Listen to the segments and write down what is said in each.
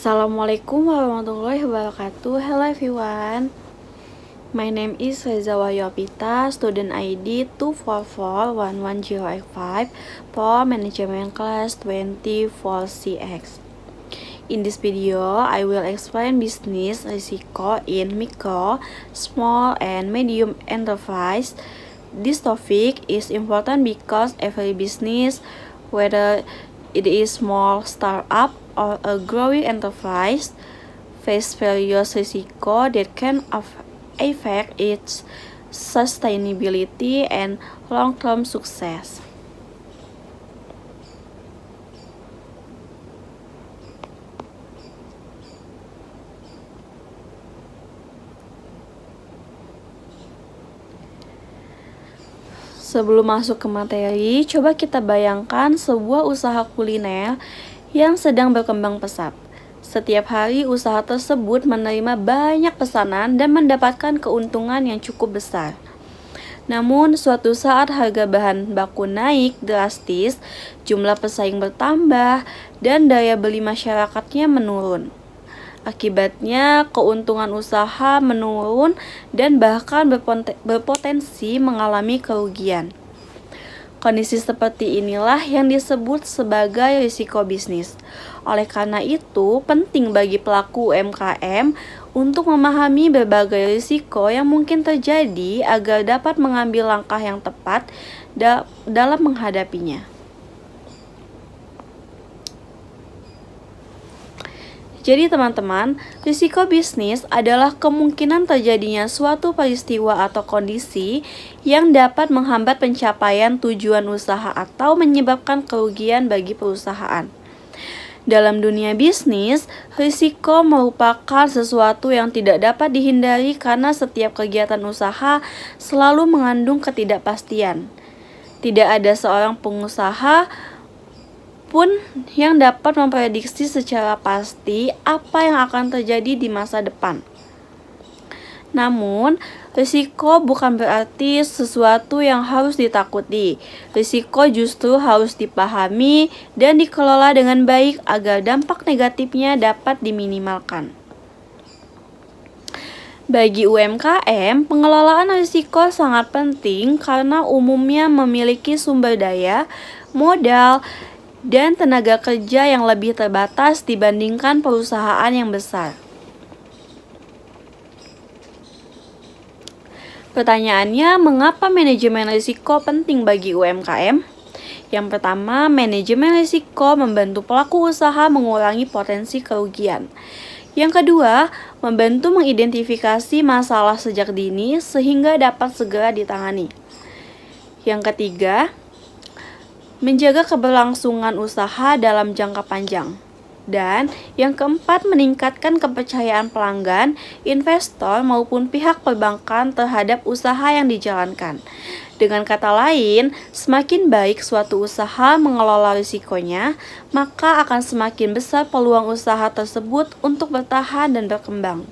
Assalamualaikum warahmatullahi wabarakatuh. Hello everyone. My name is Reza Wahyopita, student ID 2441105 for management class 24CX. In this video, I will explain business risiko in micro, small, and medium enterprise. This topic is important because every business, whether it is small startup or a growing enterprise, face various risiko that can affect its sustainability and long-term success. Sebelum masuk ke materi, coba kita bayangkan sebuah usaha kuliner yang sedang berkembang pesat. Setiap hari usaha tersebut menerima banyak pesanan dan mendapatkan keuntungan yang cukup besar. Namun suatu saat harga bahan baku naik drastis, jumlah pesaing bertambah, dan daya beli masyarakatnya menurun. Akibatnya keuntungan usaha menurun dan bahkan berpotensi mengalami kerugian. Kondisi seperti inilah yang disebut sebagai risiko bisnis. Oleh karena itu, penting bagi pelaku UMKM untuk memahami berbagai risiko yang mungkin terjadi agar dapat mengambil langkah yang tepat dalam menghadapinya. Jadi teman-teman, risiko bisnis adalah kemungkinan terjadinya suatu peristiwa atau kondisi yang dapat menghambat pencapaian tujuan usaha atau menyebabkan kerugian bagi perusahaan. Dalam dunia bisnis, risiko merupakan sesuatu yang tidak dapat dihindari karena setiap kegiatan usaha selalu mengandung ketidakpastian. Tidak ada seorang pengusaha pun yang dapat memprediksi secara pasti apa yang akan terjadi di masa depan. Namun, risiko bukan berarti sesuatu yang harus ditakuti. Risiko justru harus dipahami dan dikelola dengan baik agar dampak negatifnya dapat diminimalkan. Bagi UMKM, pengelolaan risiko sangat penting karena umumnya memiliki sumber daya, modal, dan tenaga kerja yang lebih terbatas dibandingkan perusahaan yang besar. Pertanyaannya, mengapa manajemen risiko penting bagi UMKM? Yang pertama, manajemen risiko membantu pelaku usaha mengurangi potensi kerugian. Yang kedua, membantu mengidentifikasi masalah sejak dini sehingga dapat segera ditangani. Yang ketiga, menjaga keberlangsungan usaha dalam jangka panjang. Dan yang keempat, meningkatkan kepercayaan pelanggan, investor maupun pihak perbankan terhadap usaha yang dijalankan. Dengan kata lain, semakin baik suatu usaha mengelola risikonya, maka akan semakin besar peluang usaha tersebut untuk bertahan dan berkembang.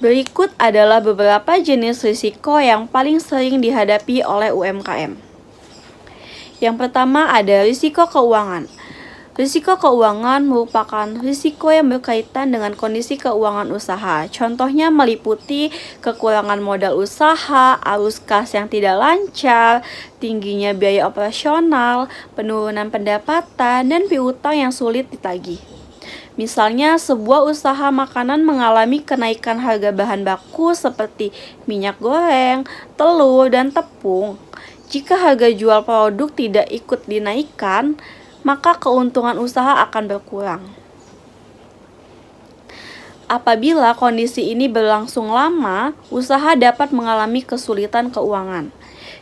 Berikut adalah beberapa jenis risiko yang paling sering dihadapi oleh UMKM. Yang pertama ada risiko keuangan. Risiko keuangan merupakan risiko yang berkaitan dengan kondisi keuangan usaha. Contohnya meliputi kekurangan modal usaha, arus kas yang tidak lancar, tingginya biaya operasional, penurunan pendapatan, dan piutang yang sulit ditagih. Misalnya, sebuah usaha makanan mengalami kenaikan harga bahan baku seperti minyak goreng, telur, dan tepung. Jika harga jual produk tidak ikut dinaikkan, maka keuntungan usaha akan berkurang. Apabila kondisi ini berlangsung lama, usaha dapat mengalami kesulitan keuangan.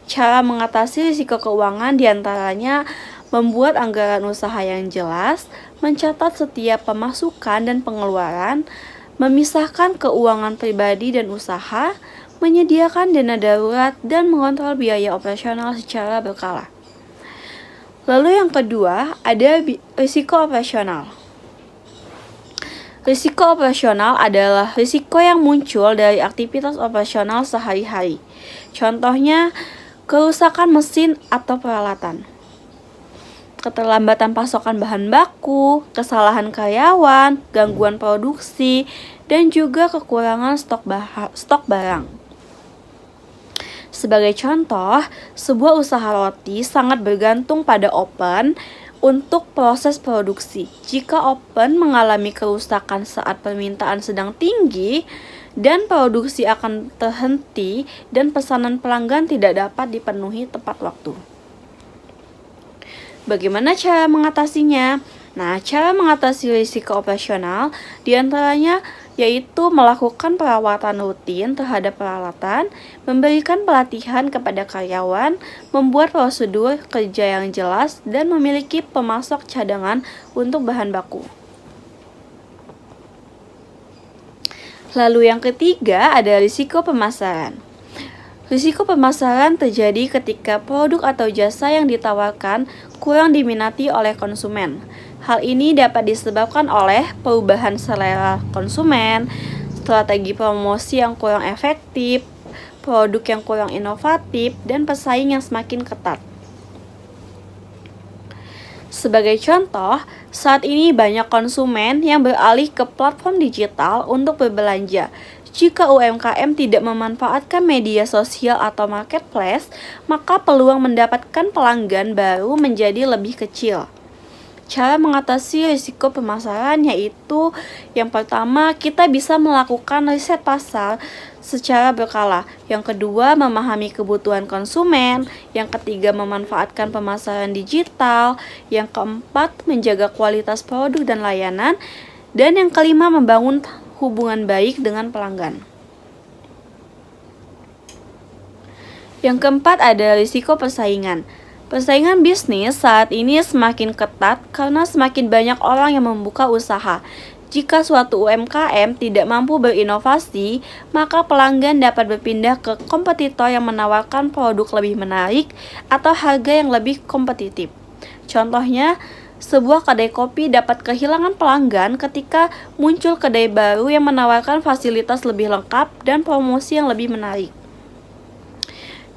Cara mengatasi risiko keuangan diantaranya membuat anggaran usaha yang jelas, mencatat setiap pemasukan dan pengeluaran, memisahkan keuangan pribadi dan usaha, menyediakan dana darurat, dan mengontrol biaya operasional secara berkala. Lalu yang kedua, ada risiko operasional. Risiko operasional adalah risiko yang muncul dari aktivitas operasional sehari-hari. Contohnya, kerusakan mesin atau peralatan. keterlambatan pasokan bahan baku, kesalahan karyawan, gangguan produksi, dan juga kekurangan stok barang. Sebagai contoh, sebuah usaha roti sangat bergantung pada oven untuk proses produksi. Jika oven mengalami kerusakan saat permintaan sedang tinggi, dan produksi akan terhenti dan pesanan pelanggan tidak dapat dipenuhi tepat waktu. Bagaimana cara mengatasinya? Nah, cara mengatasi risiko operasional diantaranya yaitu melakukan perawatan rutin terhadap peralatan, memberikan pelatihan kepada karyawan, membuat prosedur kerja yang jelas, dan memiliki pemasok cadangan untuk bahan baku. Lalu yang ketiga ada risiko pemasaran. Risiko pemasaran terjadi ketika produk atau jasa yang ditawarkan kurang diminati oleh konsumen. Hal ini dapat disebabkan oleh perubahan selera konsumen, strategi promosi yang kurang efektif, produk yang kurang inovatif, dan pesaing yang semakin ketat. Sebagai contoh, saat ini banyak konsumen yang beralih ke platform digital untuk berbelanja. Jika UMKM tidak memanfaatkan media sosial atau marketplace, maka peluang mendapatkan pelanggan baru menjadi lebih kecil. Cara mengatasi risiko pemasaran yaitu yang pertama, kita bisa melakukan riset pasar secara berkala. Yang kedua, memahami kebutuhan konsumen. Yang ketiga, memanfaatkan pemasaran digital. Yang keempat, menjaga kualitas produk dan layanan. Dan yang kelima, membangun hubungan baik dengan pelanggan. Yang keempat ada risiko persaingan. Persaingan bisnis saat ini semakin ketat karena semakin banyak orang yang membuka usaha. Jika suatu UMKM tidak mampu berinovasi, maka pelanggan dapat berpindah ke kompetitor yang menawarkan produk lebih menarik atau harga yang lebih kompetitif. Contohnya, sebuah kedai kopi dapat kehilangan pelanggan ketika muncul kedai baru yang menawarkan fasilitas lebih lengkap dan promosi yang lebih menarik.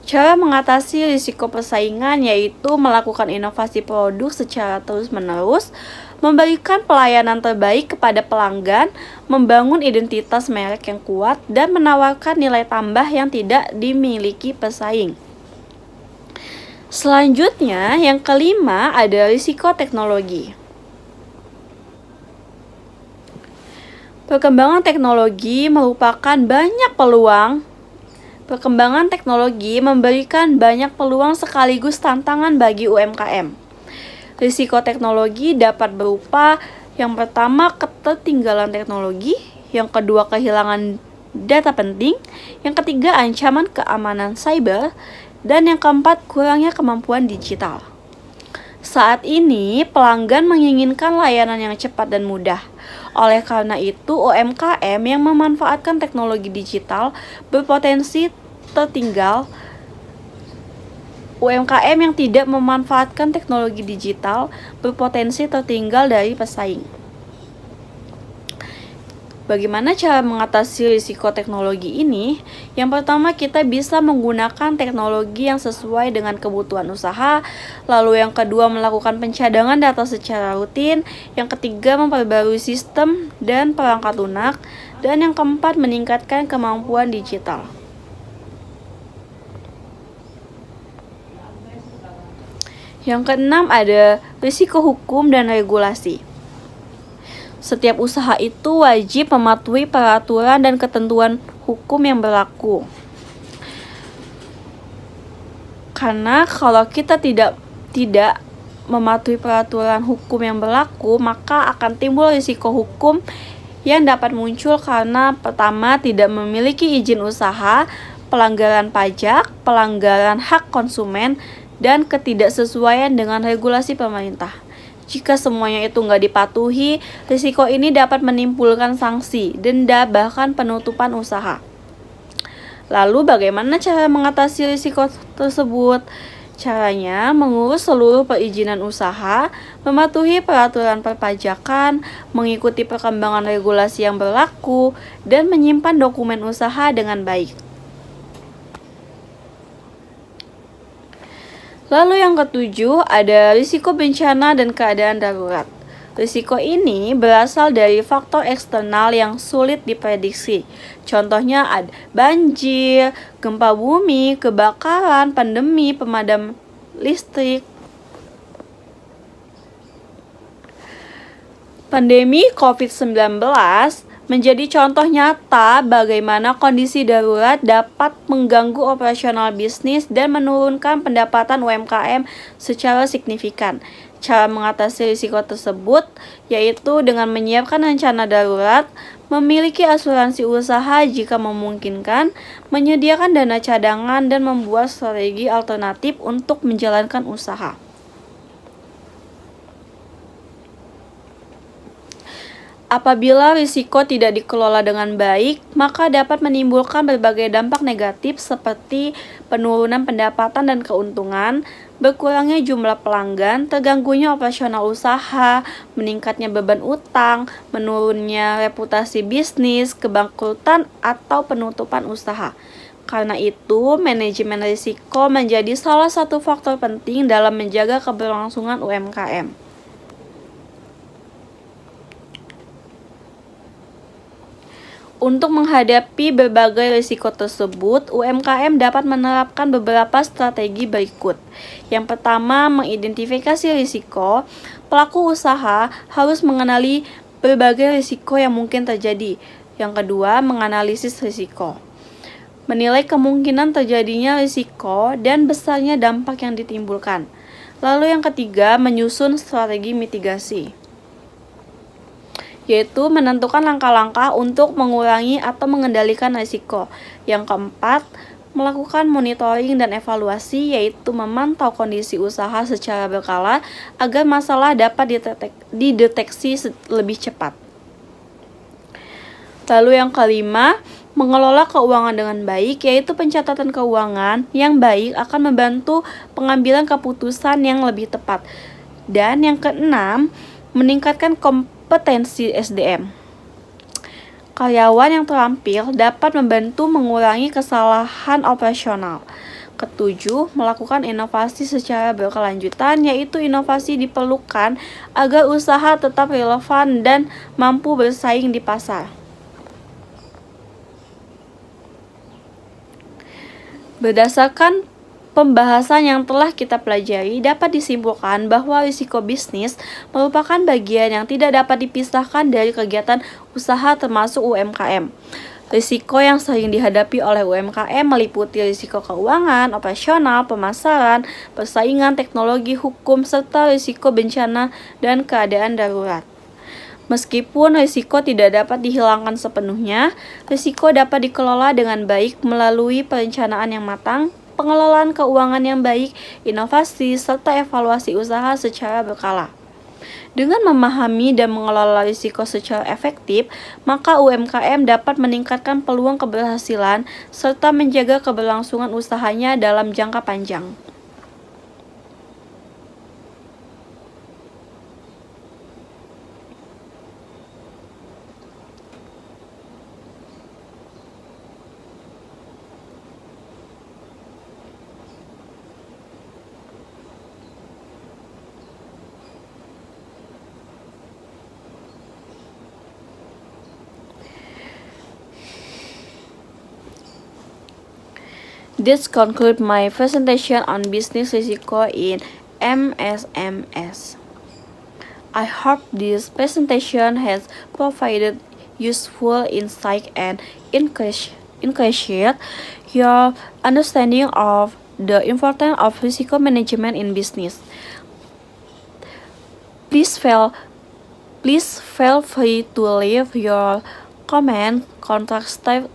Cara mengatasi risiko persaingan yaitu melakukan inovasi produk secara terus-menerus, memberikan pelayanan terbaik kepada pelanggan, membangun identitas merek yang kuat, dan menawarkan nilai tambah yang tidak dimiliki pesaing. Selanjutnya, yang kelima ada risiko teknologi. Perkembangan teknologi memberikan banyak peluang sekaligus tantangan bagi UMKM. Risiko teknologi dapat berupa yang pertama, ketertinggalan teknologi, yang kedua, kehilangan data penting, yang ketiga, ancaman keamanan cyber, dan yang keempat, kurangnya kemampuan digital. Saat ini, pelanggan menginginkan layanan yang cepat dan mudah. Oleh karena itu, UMKM yang memanfaatkan teknologi digital berpotensi tertinggal. UMKM yang tidak memanfaatkan teknologi digital berpotensi tertinggal dari pesaing. Bagaimana cara mengatasi risiko teknologi ini? Yang pertama, kita bisa menggunakan teknologi yang sesuai dengan kebutuhan usaha. Lalu yang kedua, melakukan pencadangan data secara rutin. Yang ketiga, memperbarui sistem dan perangkat lunak. Dan yang keempat, meningkatkan kemampuan digital. Yang keenam ada risiko hukum dan regulasi. Setiap usaha itu wajib mematuhi peraturan dan ketentuan hukum yang berlaku. Karena kalau kita tidak mematuhi peraturan hukum yang berlaku, maka akan timbul risiko hukum yang dapat muncul karena pertama, tidak memiliki izin usaha, pelanggaran pajak, pelanggaran hak konsumen, dan ketidaksesuaian dengan regulasi pemerintah. Jika semuanya itu nggak dipatuhi, risiko ini dapat menimbulkan sanksi, denda, bahkan penutupan usaha. Lalu bagaimana cara mengatasi risiko tersebut? Caranya mengurus seluruh perizinan usaha, mematuhi peraturan perpajakan, mengikuti perkembangan regulasi yang berlaku, dan menyimpan dokumen usaha dengan baik. Lalu yang ketujuh ada risiko bencana dan keadaan darurat. Risiko ini berasal dari faktor eksternal yang sulit diprediksi. Contohnya ada banjir, gempa bumi, kebakaran, pandemi, pemadam listrik. Pandemi COVID-19 menjadi contoh nyata bagaimana kondisi darurat dapat mengganggu operasional bisnis dan menurunkan pendapatan UMKM secara signifikan. Cara mengatasi risiko tersebut yaitu dengan menyiapkan rencana darurat, memiliki asuransi usaha jika memungkinkan, menyediakan dana cadangan, dan membuat strategi alternatif untuk menjalankan usaha. Apabila risiko tidak dikelola dengan baik, maka dapat menimbulkan berbagai dampak negatif seperti penurunan pendapatan dan keuntungan, berkurangnya jumlah pelanggan, terganggunya operasional usaha, meningkatnya beban utang, menurunnya reputasi bisnis, kebangkrutan, atau penutupan usaha. Karena itu, manajemen risiko menjadi salah satu faktor penting dalam menjaga keberlangsungan UMKM. Untuk menghadapi berbagai risiko tersebut, UMKM dapat menerapkan beberapa strategi berikut. Yang pertama, mengidentifikasi risiko. Pelaku usaha harus mengenali berbagai risiko yang mungkin terjadi. Yang kedua, menganalisis risiko. Menilai kemungkinan terjadinya risiko dan besarnya dampak yang ditimbulkan. Lalu yang ketiga, menyusun strategi mitigasi, yaitu menentukan langkah-langkah untuk mengurangi atau mengendalikan risiko. Yang keempat, melakukan monitoring dan evaluasi, yaitu memantau kondisi usaha secara berkala agar masalah dapat dideteksi lebih cepat. Lalu yang kelima, mengelola keuangan dengan baik, yaitu pencatatan keuangan yang baik akan membantu pengambilan keputusan yang lebih tepat. Dan yang keenam, meningkatkan kompetensi SDM. Karyawan yang terampil dapat membantu mengurangi kesalahan operasional. Ketujuh, melakukan inovasi secara berkelanjutan, yaitu inovasi diperlukan agar usaha tetap relevan dan mampu bersaing di pasar. Berdasarkan pembahasan yang telah kita pelajari, dapat disimpulkan bahwa risiko bisnis merupakan bagian yang tidak dapat dipisahkan dari kegiatan usaha termasuk UMKM. Risiko yang sering dihadapi oleh UMKM meliputi risiko keuangan, operasional, pemasaran, persaingan, teknologi, hukum, serta risiko bencana dan keadaan darurat. Meskipun risiko tidak dapat dihilangkan sepenuhnya, risiko dapat dikelola dengan baik melalui perencanaan yang matang, pengelolaan keuangan yang baik, inovasi, serta evaluasi usaha secara berkala. Dengan memahami dan mengelola risiko secara efektif, maka UMKM dapat meningkatkan peluang keberhasilan serta menjaga keberlangsungan usahanya dalam jangka panjang. This concludes my presentation on business risiko in MSMS. I hope this presentation has provided useful insight and increased your understanding of the importance of risiko management in business. Please feel free to leave your comment, constructive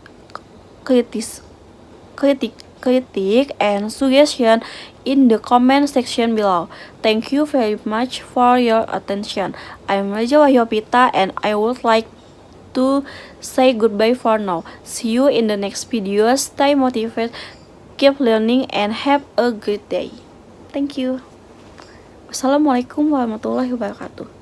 critique and suggestion in the comment section below. Thank you very much for your attention. I'm Raja Wahyopita and I would like to say goodbye for now. See you in the next video. Stay motivated, keep learning, and have a great day. Thank you. Wassalamualaikum warahmatullahi wabarakatuh.